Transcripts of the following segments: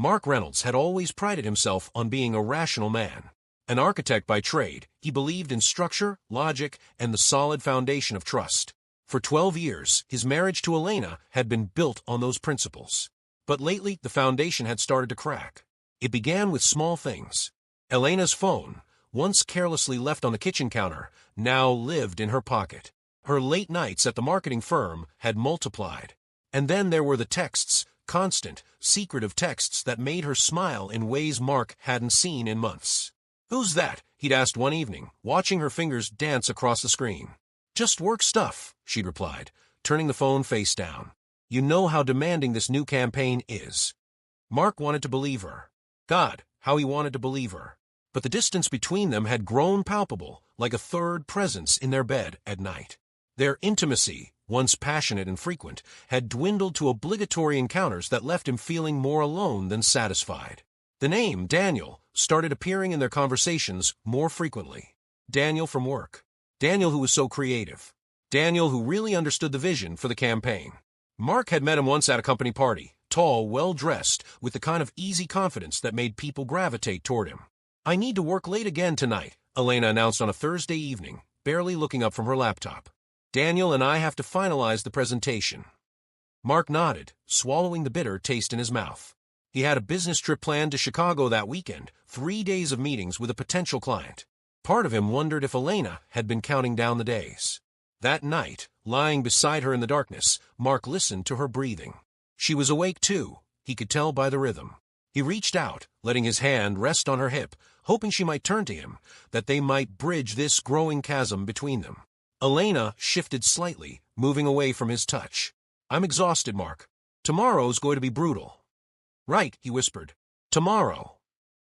Mark Reynolds had always prided himself on being a rational man. An architect by trade, he believed in structure, logic, and the solid foundation of trust. For 12 years, his marriage to Elena had been built on those principles. But lately, the foundation had started to crack. It began with small things. Elena's phone, once carelessly left on the kitchen counter, now lived in her pocket. Her late nights at the marketing firm had multiplied. And then there were the texts, constant, secretive texts that made her smile in ways Mark hadn't seen in months. "Who's that?" he'd asked one evening, watching her fingers dance across the screen. "Just work stuff," she'd replied, turning the phone face down. "You know how demanding this new campaign is." Mark wanted to believe her. God, how he wanted to believe her. But the distance between them had grown palpable, like a third presence in their bed at night. Their intimacy, once passionate and frequent, had dwindled to obligatory encounters that left him feeling more alone than satisfied. The name, Daniel, started appearing in their conversations more frequently. Daniel from work. Daniel who was so creative. Daniel who really understood the vision for the campaign. Mark had met him once at a company party, tall, well-dressed, with the kind of easy confidence that made people gravitate toward him. "I need to work late again tonight," Elena announced on a Thursday evening, barely looking up from her laptop. "Daniel and I have to finalize the presentation." Mark nodded, swallowing the bitter taste in his mouth. He had a business trip planned to Chicago that weekend, 3 days of meetings with a potential client. Part of him wondered if Elena had been counting down the days. That night, lying beside her in the darkness, Mark listened to her breathing. She was awake too, he could tell by the rhythm. He reached out, letting his hand rest on her hip, hoping she might turn to him, that they might bridge this growing chasm between them. Elena shifted slightly, moving away from his touch. "I'm exhausted, Mark. Tomorrow's going to be brutal." "Right," he whispered. "Tomorrow."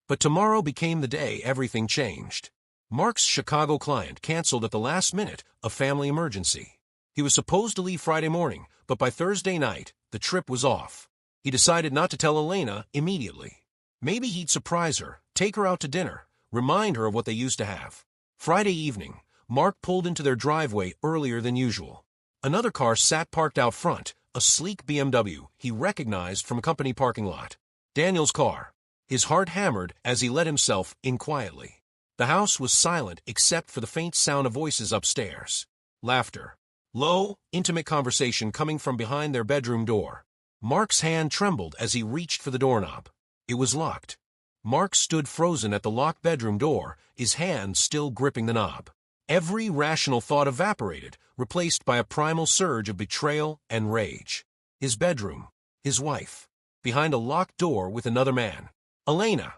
But tomorrow became the day everything changed. Mark's Chicago client canceled at the last minute a family emergency. He was supposed to leave Friday morning, but by Thursday night, the trip was off. He decided not to tell Elena immediately. Maybe he'd surprise her, take her out to dinner, remind her of what they used to have. Friday evening, Mark pulled into their driveway earlier than usual. Another car sat parked out front, a sleek BMW he recognized from a company parking lot. Daniel's car. His heart hammered as he let himself in quietly. The house was silent except for the faint sound of voices upstairs. Laughter. Low, intimate conversation coming from behind their bedroom door. Mark's hand trembled as he reached for the doorknob. It was locked. Mark stood frozen at the locked bedroom door, his hand still gripping the knob. Every rational thought evaporated, replaced by a primal surge of betrayal and rage. His bedroom. His wife. Behind a locked door with another man. Elena.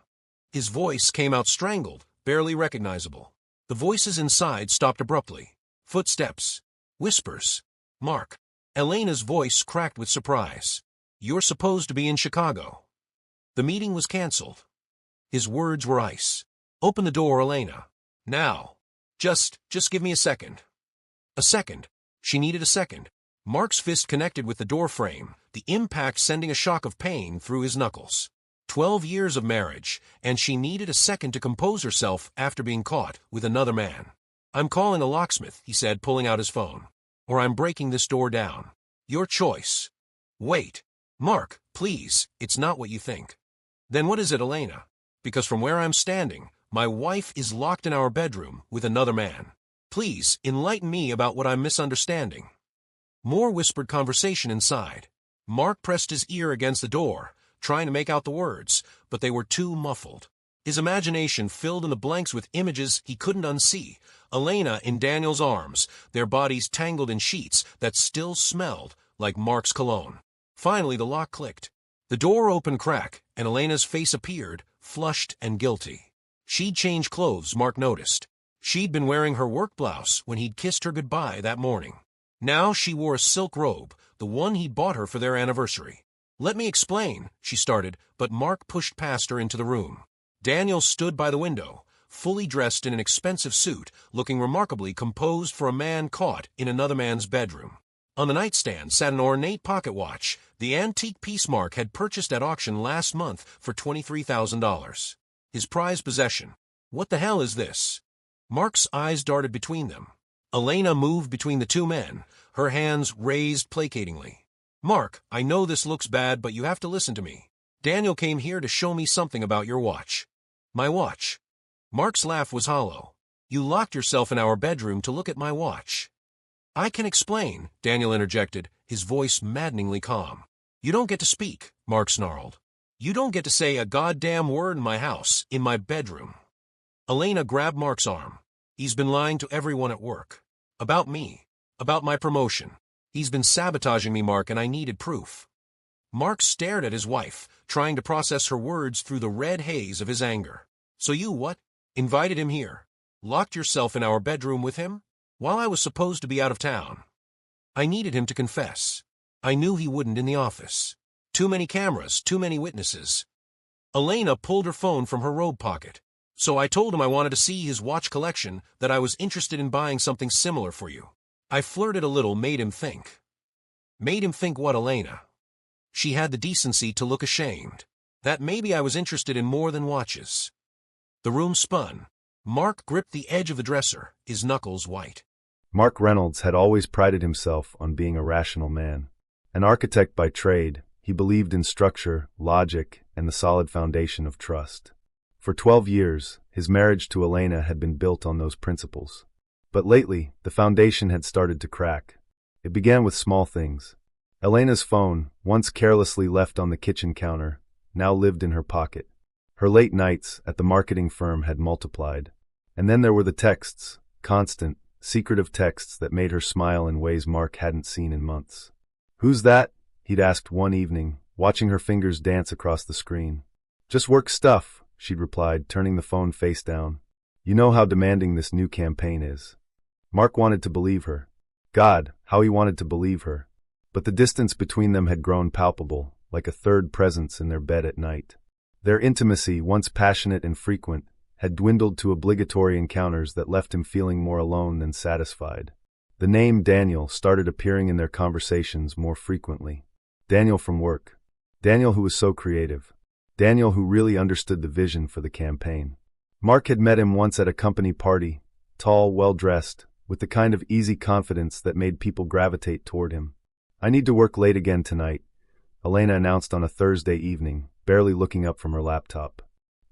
His voice came out strangled, barely recognizable. The voices inside stopped abruptly. Footsteps. Whispers. "Mark." Elena's voice cracked with surprise. "You're supposed to be in Chicago." The meeting was canceled. His words were ice. "Open the door, Elena. Now. Just give me a second." A second. She needed a second. Mark's fist connected with the door frame, the impact sending a shock of pain through his knuckles. 12 years of marriage, and she needed a second to compose herself after being caught with another man. "I'm calling a locksmith," he said, pulling out his phone. "Or I'm breaking this door down. Your choice." "Wait. Mark, please, it's not what you think." "Then what is it, Elena? Because from where I'm standing, my wife is locked in our bedroom with another man. Please, enlighten me about what I'm misunderstanding." More whispered conversation inside. Mark pressed his ear against the door, trying to make out the words, but they were too muffled. His imagination filled in the blanks with images he couldn't unsee. Elena in Daniel's arms, their bodies tangled in sheets that still smelled like Mark's cologne. Finally, the lock clicked. The door opened crack, and Elena's face appeared, flushed and guilty. She'd changed clothes, Mark noticed. She'd been wearing her work blouse when he'd kissed her goodbye that morning. Now she wore a silk robe, the one he'd bought her for their anniversary. "Let me explain," she started, but Mark pushed past her into the room. Daniel stood by the window, fully dressed in an expensive suit, looking remarkably composed for a man caught in another man's bedroom. On the nightstand sat an ornate pocket watch, the antique piece Mark had purchased at auction last month for $23,000. His prized possession. "What the hell is this?" Mark's eyes darted between them. Elena moved between the two men, her hands raised placatingly. "Mark, I know this looks bad, but you have to listen to me. Daniel came here to show me something about your watch. My watch. Mark's laugh was hollow. You locked yourself in our bedroom to look at my watch. I can explain, Daniel interjected, his voice maddeningly calm. You don't get to speak, Mark snarled. You don't get to say a goddamn word in my house, in my bedroom. Elena grabbed Mark's arm. He's been lying to everyone at work. About me. About my promotion. He's been sabotaging me, Mark, and I needed proof. Mark stared at his wife, trying to process her words through the red haze of his anger. So you what? Invited him here? Locked yourself in our bedroom with him? While I was supposed to be out of town. I needed him to confess. I knew he wouldn't in the office. Too many cameras, too many witnesses. Elena pulled her phone from her robe pocket. So I told him I wanted to see his watch collection, that I was interested in buying something similar for you. I flirted a little, made him think. Made him think what, Elena? She had the decency to look ashamed. That maybe I was interested in more than watches. The room spun. Mark gripped the edge of the dresser, his knuckles white. Mark Reynolds had always prided himself on being a rational man. An architect by trade, he believed in structure, logic, and the solid foundation of trust. For 12 years, his marriage to Elena had been built on those principles. But lately, the foundation had started to crack. It began with small things. Elena's phone, once carelessly left on the kitchen counter, now lived in her pocket. Her late nights at the marketing firm had multiplied. And then there were the texts, constant, secretive texts that made her smile in ways Mark hadn't seen in months. "Who's that?" he'd asked one evening, watching her fingers dance across the screen. "Just work stuff," she'd replied, turning the phone face down. "You know how demanding this new campaign is." Mark wanted to believe her. God, how he wanted to believe her. But the distance between them had grown palpable, like a third presence in their bed at night. Their intimacy, once passionate and frequent, had dwindled to obligatory encounters that left him feeling more alone than satisfied. The name Daniel started appearing in their conversations more frequently. Daniel from work. Daniel who was so creative. Daniel who really understood the vision for the campaign. Mark had met him once at a company party, tall, well-dressed, with the kind of easy confidence that made people gravitate toward him. "I need to work late again tonight," Elena announced on a Thursday evening, barely looking up from her laptop.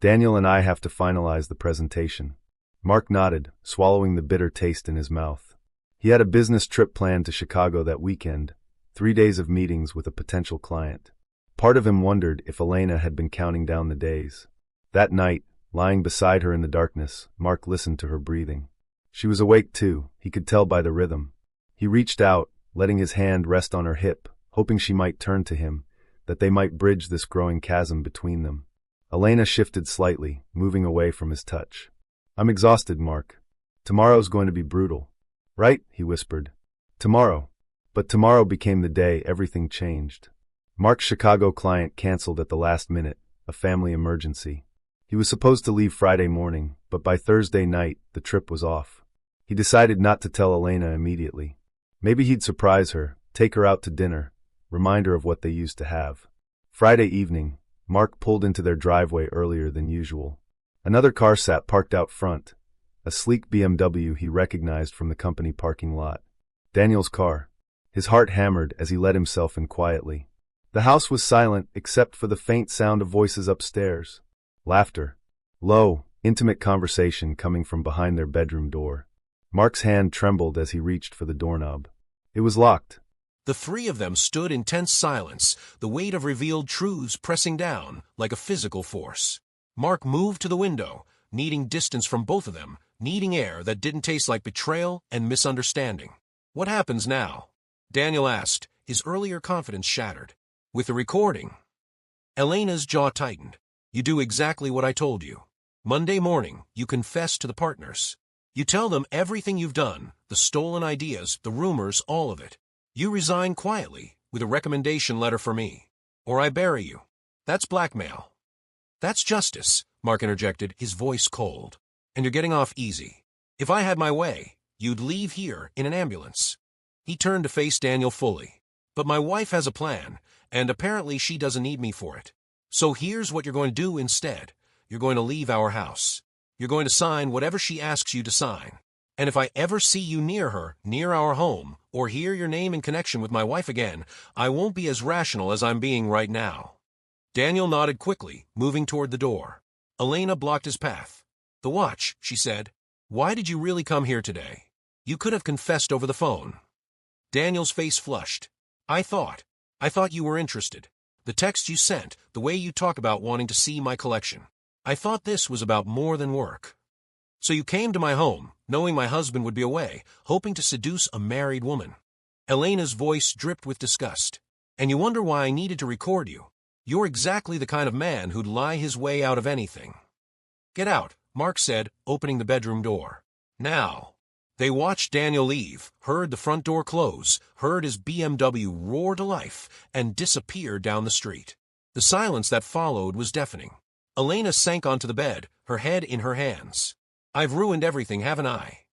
"Daniel and I have to finalize the presentation." Mark nodded, swallowing the bitter taste in his mouth. He had a business trip planned to Chicago that weekend, 3 days of meetings with a potential client. Part of him wondered if Elena had been counting down the days. That night, lying beside her in the darkness, Mark listened to her breathing. She was awake too, he could tell by the rhythm. He reached out, letting his hand rest on her hip, hoping she might turn to him, that they might bridge this growing chasm between them. Elena shifted slightly, moving away from his touch. "I'm exhausted, Mark. Tomorrow's going to be brutal." "Right," he whispered. "Tomorrow." But tomorrow became the day everything changed. Mark's Chicago client canceled at the last minute, a family emergency. He was supposed to leave Friday morning, but by Thursday night, the trip was off. He decided not to tell Elena immediately. Maybe he'd surprise her, take her out to dinner, remind her of what they used to have. Friday evening, Mark pulled into their driveway earlier than usual. Another car sat parked out front, a sleek BMW he recognized from the company parking lot. Daniel's car. His heart hammered as he let himself in quietly. The house was silent except for the faint sound of voices upstairs. Laughter. Low, intimate conversation coming from behind their bedroom door. Mark's hand trembled as he reached for the doorknob. It was locked. The three of them stood in tense silence, the weight of revealed truths pressing down like a physical force. Mark moved to the window, needing distance from both of them, needing air that didn't taste like betrayal and misunderstanding. "What happens now?" Daniel asked, his earlier confidence shattered. "With the recording?" Elena's jaw tightened. "You do exactly what I told you. Monday morning, you confess to the partners. You tell them everything you've done, the stolen ideas, the rumors, all of it. You resign quietly, with a recommendation letter for me. Or I bury you. That's blackmail." "That's justice," Mark interjected, his voice cold. "And you're getting off easy. If I had my way, you'd leave here in an ambulance." He turned to face Daniel fully. "But my wife has a plan, and apparently she doesn't need me for it. So here's what you're going to do instead. You're going to leave our house. You're going to sign whatever she asks you to sign. And if I ever see you near her, near our home, or hear your name in connection with my wife again, I won't be as rational as I'm being right now." Daniel nodded quickly, moving toward the door. Elena blocked his path. "The watch," she said. "Why did you really come here today? You could have confessed over the phone." Daniel's face flushed. I thought you were interested. The text you sent, the way you talk about wanting to see my collection. I thought this was about more than work. So you came to my home, knowing my husband would be away, hoping to seduce a married woman." Elena's voice dripped with disgust. "And you wonder why I needed to record you. You're exactly the kind of man who'd lie his way out of anything." "Get out," Mark said, opening the bedroom door. "Now." They watched Daniel leave, heard the front door close, heard his BMW roar to life, and disappear down the street. The silence that followed was deafening. Elena sank onto the bed, her head in her hands. "I've ruined everything, haven't I?"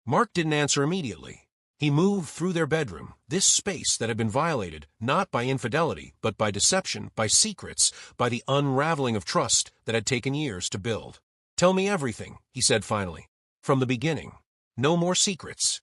Mark didn't answer immediately. He moved through their bedroom, this space that had been violated, not by infidelity, but by deception, by secrets, by the unraveling of trust that had taken years to build. "Tell me everything," he said finally. "From the beginning. No more secrets."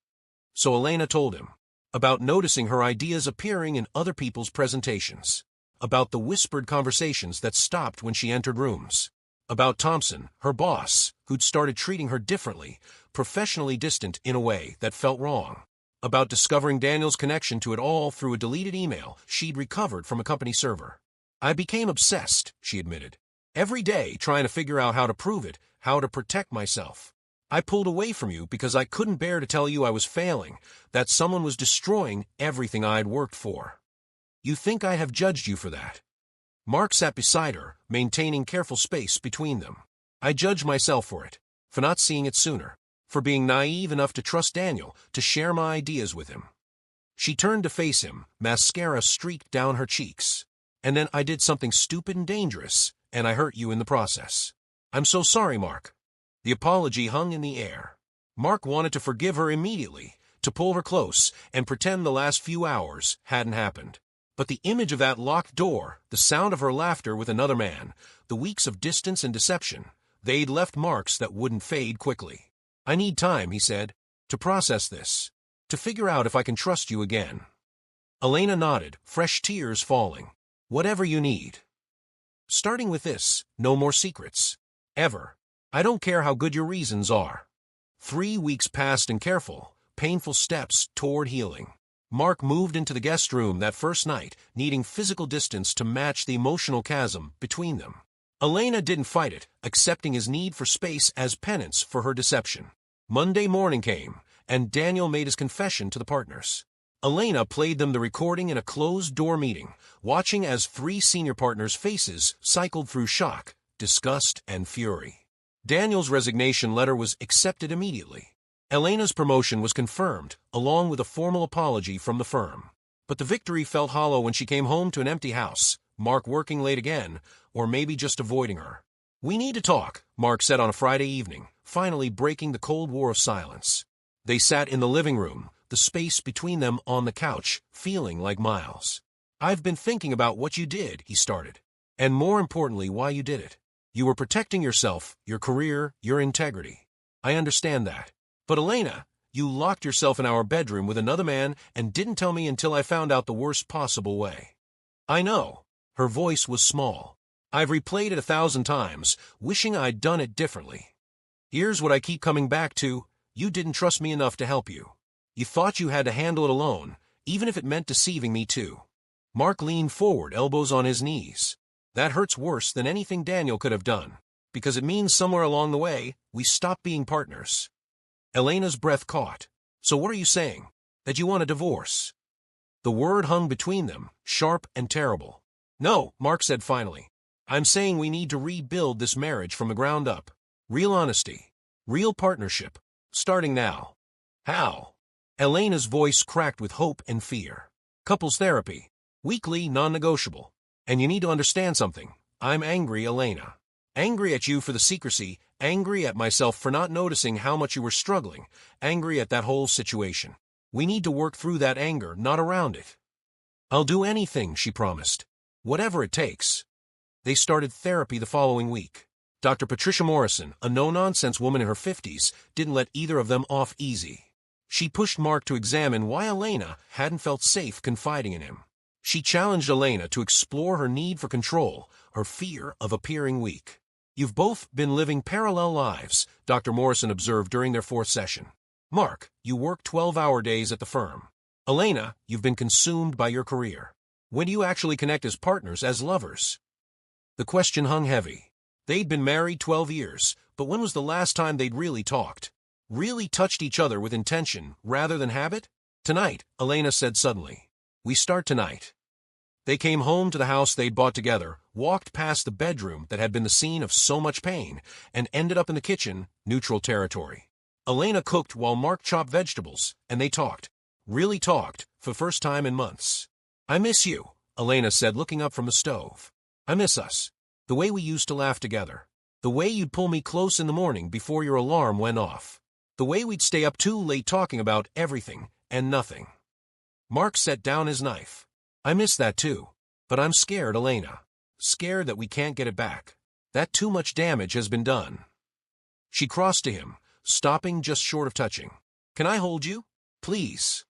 So Elena told him. About noticing her ideas appearing in other people's presentations. About the whispered conversations that stopped when she entered rooms. About Thompson, her boss, who'd started treating her differently, professionally distant in a way that felt wrong. About discovering Daniel's connection to it all through a deleted email she'd recovered from a company server. "I became obsessed," she admitted. "Every day trying to figure out how to prove it, how to protect myself. I pulled away from you because I couldn't bear to tell you I was failing, that someone was destroying everything I'd worked for. You think I have judged you for that?" Mark sat beside her, maintaining careful space between them. "I judge myself for it, for not seeing it sooner, for being naive enough to trust Daniel, to share my ideas with him." She turned to face him, mascara streaked down her cheeks. "And then I did something stupid and dangerous, and I hurt you in the process. I'm so sorry, Mark." The apology hung in the air. Mark wanted to forgive her immediately, to pull her close, and pretend the last few hours hadn't happened. But the image of that locked door, the sound of her laughter with another man, the weeks of distance and deception, they'd left marks that wouldn't fade quickly. "I need time," he said, "to process this, to figure out if I can trust you again." Elena nodded, fresh tears falling. "Whatever you need. Starting with this, no more secrets. Ever. I don't care how good your reasons are." 3 weeks passed in careful, painful steps toward healing. Mark moved into the guest room that first night, needing physical distance to match the emotional chasm between them. Elena didn't fight it, accepting his need for space as penance for her deception. Monday morning came, and Daniel made his confession to the partners. Elena played them the recording in a closed-door meeting, watching as 3 senior partners' faces cycled through shock, disgust, and fury. Daniel's resignation letter was accepted immediately. Elena's promotion was confirmed, along with a formal apology from the firm. But the victory felt hollow when she came home to an empty house, Mark working late again, or maybe just avoiding her. "We need to talk," Mark said on a Friday evening, finally breaking the cold war of silence. They sat in the living room, the space between them on the couch, feeling like miles. "I've been thinking about what you did," he started. "And more importantly, why you did it. You were protecting yourself, your career, your integrity. I understand that. But Elena, you locked yourself in our bedroom with another man and didn't tell me until I found out the worst possible way." "I know." Her voice was small. "I've replayed it 1,000 times, wishing I'd done it differently. Here's what I keep coming back to. You didn't trust me enough to help you. You thought you had to handle it alone, even if it meant deceiving me too." Mark leaned forward, elbows on his knees. "That hurts worse than anything Daniel could have done, because it means somewhere along the way, we stopped being partners." Elena's breath caught. "So what are you saying? That you want a divorce?" The word hung between them, sharp and terrible. "No," Mark said finally. "I'm saying we need to rebuild this marriage from the ground up. Real honesty. Real partnership. Starting now." "How?" Elena's voice cracked with hope and fear. "Couples therapy. Weekly, non-negotiable. And you need to understand something. I'm angry, Elena. Angry at you for the secrecy, angry at myself for not noticing how much you were struggling, angry at that whole situation. We need to work through that anger, not around it." "I'll do anything," she promised. "Whatever it takes." They started therapy the following week. Dr. Patricia Morrison, a no-nonsense woman in her 50s, didn't let either of them off easy. She pushed Mark to examine why Elena hadn't felt safe confiding in him. She challenged Elena to explore her need for control, her fear of appearing weak. "You've both been living parallel lives," Dr. Morrison observed during their fourth session. "Mark, you work 12-hour days at the firm. Elena, you've been consumed by your career. When do you actually connect as partners, as lovers?" The question hung heavy. They'd been married 12 years, but when was the last time they'd really talked? Really touched each other with intention, rather than habit? "Tonight," Elena said suddenly. "We start tonight." They came home to the house they'd bought together, walked past the bedroom that had been the scene of so much pain, and ended up in the kitchen, neutral territory. Elena cooked while Mark chopped vegetables, and they talked. Really talked, for the first time in months. "I miss you," Elena said, looking up from the stove. "I miss us. The way we used to laugh together. The way you'd pull me close in the morning before your alarm went off. The way we'd stay up too late talking about everything and nothing." Mark set down his knife. "I miss that too. But I'm scared, Elena. Scared that we can't get it back. That too much damage has been done." She crossed to him, stopping just short of touching. "Can I hold you? Please?"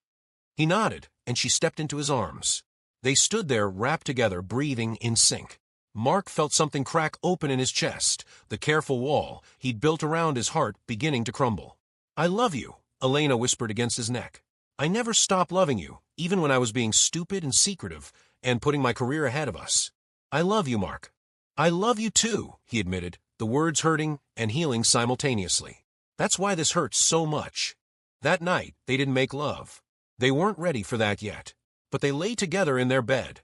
He nodded, and she stepped into his arms. They stood there wrapped together, breathing in sync. Mark felt something crack open in his chest, the careful wall he'd built around his heart beginning to crumble. "I love you," Elena whispered against his neck. "I never stopped loving you, even when I was being stupid and secretive and putting my career ahead of us. I love you, Mark." "I love you too," he admitted, the words hurting and healing simultaneously. "That's why this hurts so much." That night, they didn't make love. They weren't ready for that yet. But they lay together in their bed,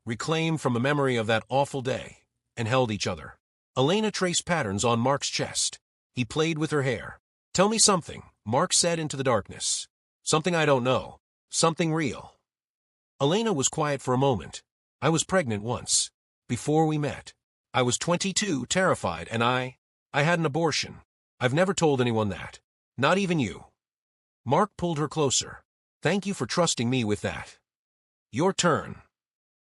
reclaimed from the memory of that awful day, and held each other. Elena traced patterns on Mark's chest. He played with her hair. "Tell me something," Mark said into the darkness. "Something I don't know. Something real." Elena was quiet for a moment. "I was pregnant once. Before we met. I was 22, terrified, and I had an abortion. I've never told anyone that. Not even you." Mark pulled her closer. "Thank you for trusting me with that. Your turn."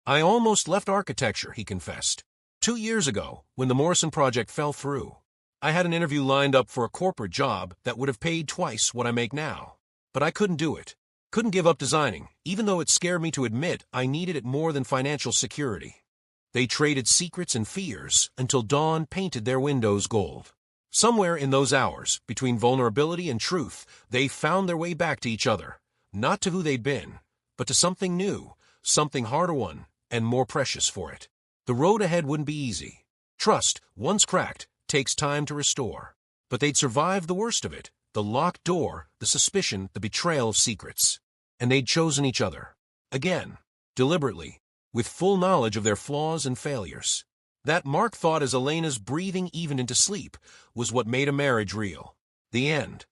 "I almost left architecture," he confessed. 2 years ago, when the Morrison project fell through. I had an interview lined up for a corporate job that would have paid twice what I make now. But I couldn't do it. Couldn't give up designing, even though it scared me to admit I needed it more than financial security. They traded secrets and fears until dawn painted their windows gold. Somewhere in those hours, between vulnerability and truth, they found their way back to each other. Not to who they'd been, but to something new, something harder won, and more precious for it. The road ahead wouldn't be easy. Trust, once cracked, takes time to restore. But they'd survived the worst of it, the locked door, the suspicion, the betrayal of secrets. And they'd chosen each other. Again, deliberately, with full knowledge of their flaws and failures. That, Mark thought as Elena's breathing even into sleep, was what made a marriage real. The end.